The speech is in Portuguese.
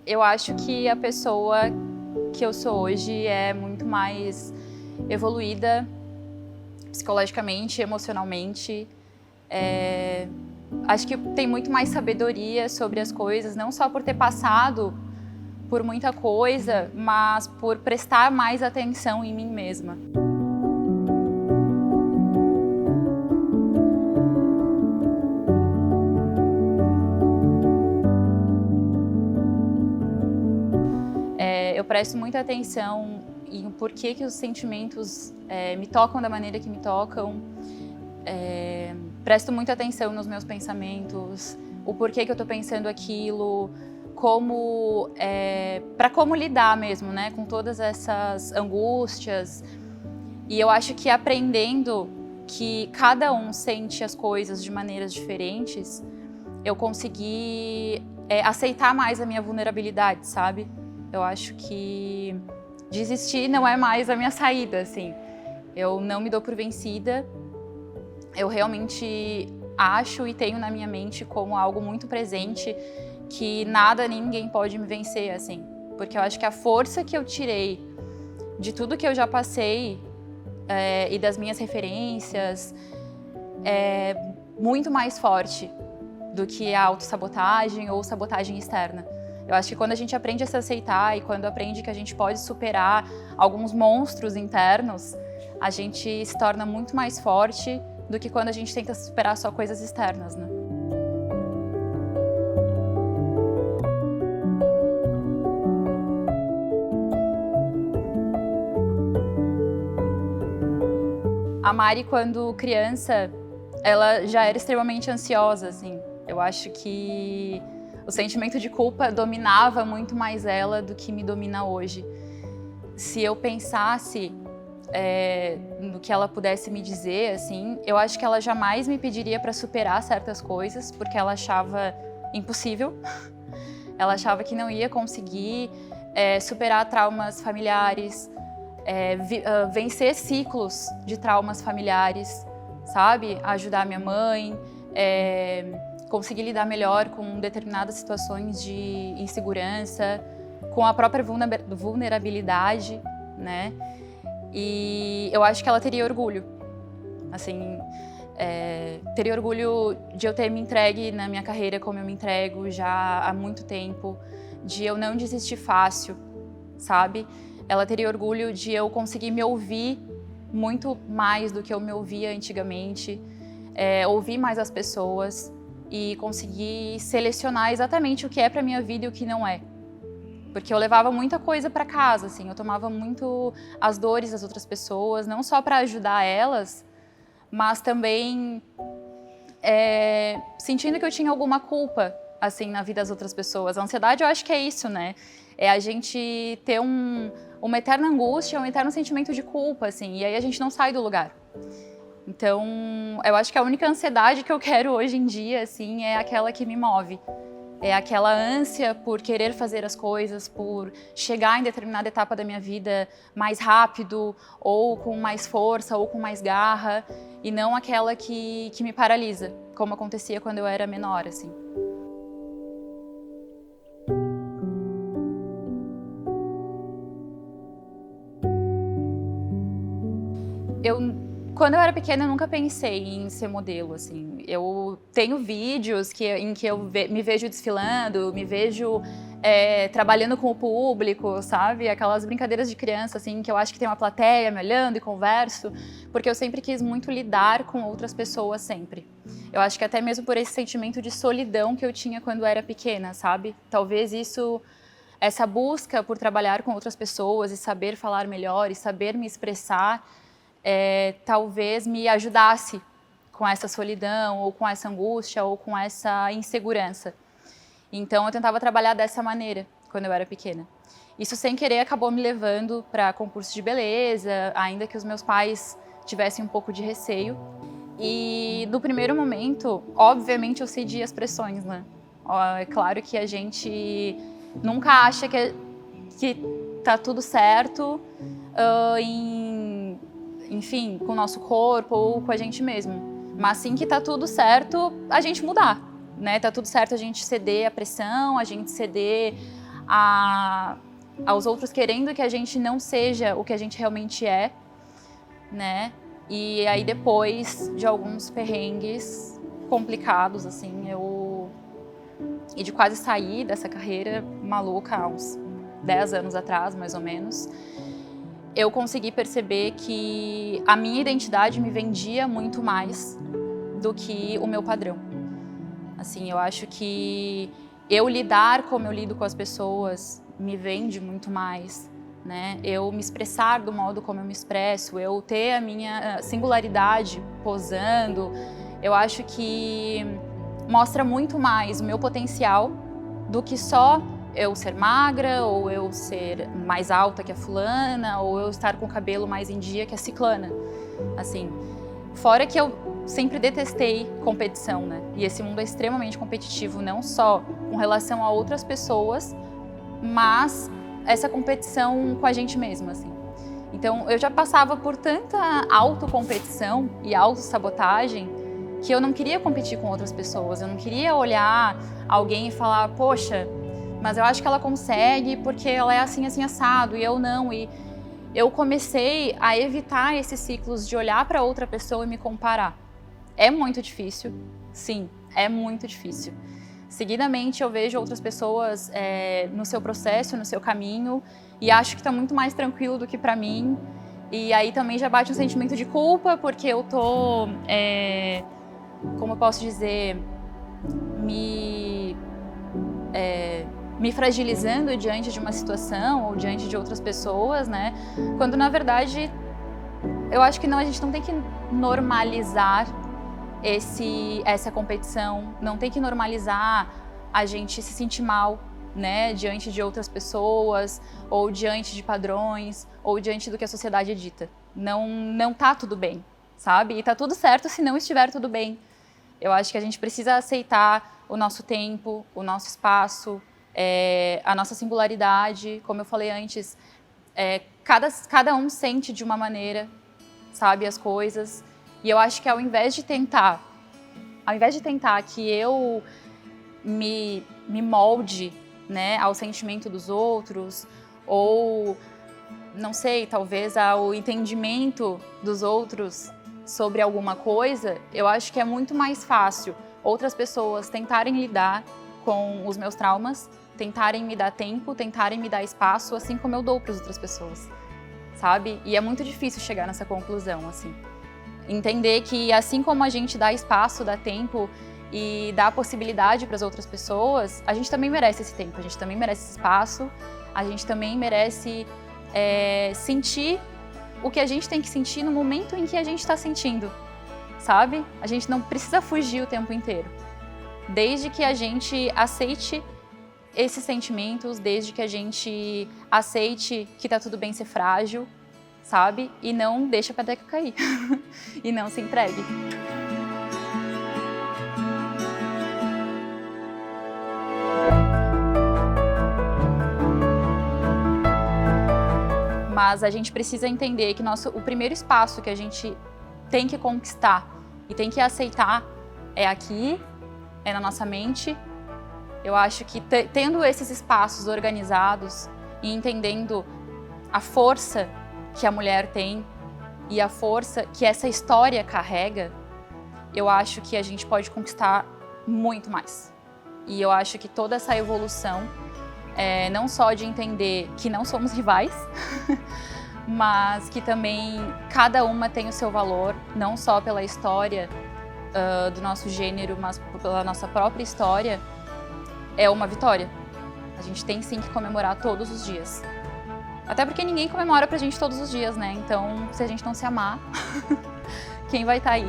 Eu acho que a pessoa que eu sou hoje é muito mais evoluída psicologicamente, emocionalmente. Acho que tem muito mais sabedoria sobre as coisas, não só por ter passado por muita coisa, mas por prestar mais atenção em mim mesma. Eu presto muita atenção em por que os sentimentos me tocam da maneira que me tocam. Presto muita atenção nos meus pensamentos, o porquê que eu estou pensando aquilo, para como lidar mesmo, né, com todas essas angústias. E eu acho que aprendendo que cada um sente as coisas de maneiras diferentes, eu consegui aceitar mais a minha vulnerabilidade, sabe? Eu acho que desistir não é mais a minha saída, assim. Eu não me dou por vencida. Eu realmente acho e tenho na minha mente como algo muito presente que nada, ninguém pode me vencer, assim. Porque eu acho que a força que eu tirei de tudo que eu já passei e das minhas referências é muito mais forte do que a autossabotagem ou sabotagem externa. Eu acho que quando a gente aprende a se aceitar e quando aprende que a gente pode superar alguns monstros internos, a gente se torna muito mais forte do que quando a gente tenta superar só coisas externas, né? A Mari, quando criança, ela já era extremamente ansiosa, assim. Eu acho que o sentimento de culpa dominava muito mais ela do que me domina hoje. Se eu pensasse no que ela pudesse me dizer, assim, eu acho que ela jamais me pediria para superar certas coisas, porque ela achava impossível. Ela achava que não ia conseguir superar traumas familiares, vencer ciclos de traumas familiares, sabe? Ajudar minha mãe, conseguir lidar melhor com determinadas situações de insegurança, com a própria vulnerabilidade, né? E eu acho que ela teria orgulho, assim, teria orgulho de eu ter me entregue na minha carreira como eu me entrego já há muito tempo, de eu não desistir fácil, sabe? Ela teria orgulho de eu conseguir me ouvir muito mais do que eu me ouvia antigamente, ouvir mais as pessoas e conseguir selecionar exatamente o que é para minha vida e o que não é. Porque eu levava muita coisa para casa, assim, eu tomava muito as dores das outras pessoas, não só para ajudar elas, mas também sentindo que eu tinha alguma culpa, assim, na vida das outras pessoas. A ansiedade, eu acho que é isso, né? É a gente ter uma eterna angústia, um eterno sentimento de culpa, assim, e aí a gente não sai do lugar. Então, eu acho que a única ansiedade que eu quero hoje em dia, assim, é aquela que me move. É aquela ânsia por querer fazer as coisas, por chegar em determinada etapa da minha vida mais rápido, ou com mais força, ou com mais garra, e não aquela que me paralisa, como acontecia quando eu era menor, assim. Quando eu era pequena, eu nunca pensei em ser modelo, assim. Eu tenho vídeos em que eu me vejo desfilando, me vejo trabalhando com o público, sabe? Aquelas brincadeiras de criança, assim, que eu acho que tem uma plateia me olhando e converso, porque eu sempre quis muito lidar com outras pessoas, sempre. Eu acho que até mesmo por esse sentimento de solidão que eu tinha quando eu era pequena, sabe? Talvez essa busca por trabalhar com outras pessoas e saber falar melhor e saber me expressar, talvez me ajudasse com essa solidão, ou com essa angústia, ou com essa insegurança. Então eu tentava trabalhar dessa maneira quando eu era pequena. Isso sem querer acabou me levando para concursos de beleza, ainda que os meus pais tivessem um pouco de receio. E no primeiro momento, obviamente eu cedi às pressões, né? É claro que a gente nunca acha que tá tudo certo enfim, com o nosso corpo ou com a gente mesmo. Mas assim que tá tudo certo, a gente mudar, né? Tá tudo certo a gente ceder à pressão, a gente ceder aos outros querendo que a gente não seja o que a gente realmente é, né? E aí depois de alguns perrengues complicados, assim, e de quase sair dessa carreira maluca há uns 10 anos atrás, mais ou menos, eu consegui perceber que a minha identidade me vendia muito mais do que o meu padrão. Assim, eu acho que eu lidar como eu lido com as pessoas me vende muito mais, né? Eu me expressar do modo como eu me expresso, eu ter a minha singularidade posando, eu acho que mostra muito mais o meu potencial do que só eu ser magra, ou eu ser mais alta que a fulana, ou eu estar com o cabelo mais em dia que a ciclana. Assim, fora que eu sempre detestei competição, né? E esse mundo é extremamente competitivo, não só com relação a outras pessoas, mas essa competição com a gente mesma, assim. Então, eu já passava por tanta autocompetição e autossabotagem que eu não queria competir com outras pessoas, eu não queria olhar alguém e falar, poxa, mas eu acho que ela consegue porque ela é assim, assim, assado, e eu não. E eu comecei a evitar esses ciclos de olhar para outra pessoa e me comparar. É muito difícil, sim, é muito difícil. Seguidamente eu vejo outras pessoas no seu processo, no seu caminho, e acho que está muito mais tranquilo do que para mim. E aí também já bate um sentimento de culpa, porque eu tô, como eu posso dizer, me fragilizando diante de uma situação ou diante de outras pessoas, né? Quando na verdade eu acho que não, a gente não tem que normalizar essa competição, não tem que normalizar a gente se sentir mal, né, diante de outras pessoas, ou diante de padrões, ou diante do que a sociedade dita. Não tá tudo bem, sabe? E tá tudo certo se não estiver tudo bem. Eu acho que a gente precisa aceitar o nosso tempo, o nosso espaço, a nossa singularidade. Como eu falei antes, cada um sente de uma maneira, sabe, as coisas. E eu acho que ao invés de tentar que eu me molde, né, ao sentimento dos outros, ou, não sei, talvez ao entendimento dos outros sobre alguma coisa, eu acho que é muito mais fácil outras pessoas tentarem lidar com os meus traumas, tentarem me dar tempo, tentarem me dar espaço, assim como eu dou para as outras pessoas, sabe? E é muito difícil chegar nessa conclusão, assim. Entender que assim como a gente dá espaço, dá tempo e dá possibilidade para as outras pessoas, a gente também merece esse tempo, a gente também merece esse espaço, a gente também merece sentir o que a gente tem que sentir no momento em que a gente está sentindo, sabe? A gente não precisa fugir o tempo inteiro. Desde que a gente aceite esses sentimentos, desde que a gente aceite que tá tudo bem ser frágil, sabe? E não deixa a peteca cair. E não se entregue. Mas a gente precisa entender que o primeiro espaço que a gente tem que conquistar e tem que aceitar é aqui, é na nossa mente. Eu acho que tendo esses espaços organizados e entendendo a força que a mulher tem e a força que essa história carrega, eu acho que a gente pode conquistar muito mais. E eu acho que toda essa evolução, não só de entender que não somos rivais, mas que também cada uma tem o seu valor, não só pela história do nosso gênero, mas pela nossa própria história, é uma vitória. A gente tem sim que comemorar todos os dias. Até porque ninguém comemora pra gente todos os dias, né? Então, se a gente não se amar, quem vai estar aí?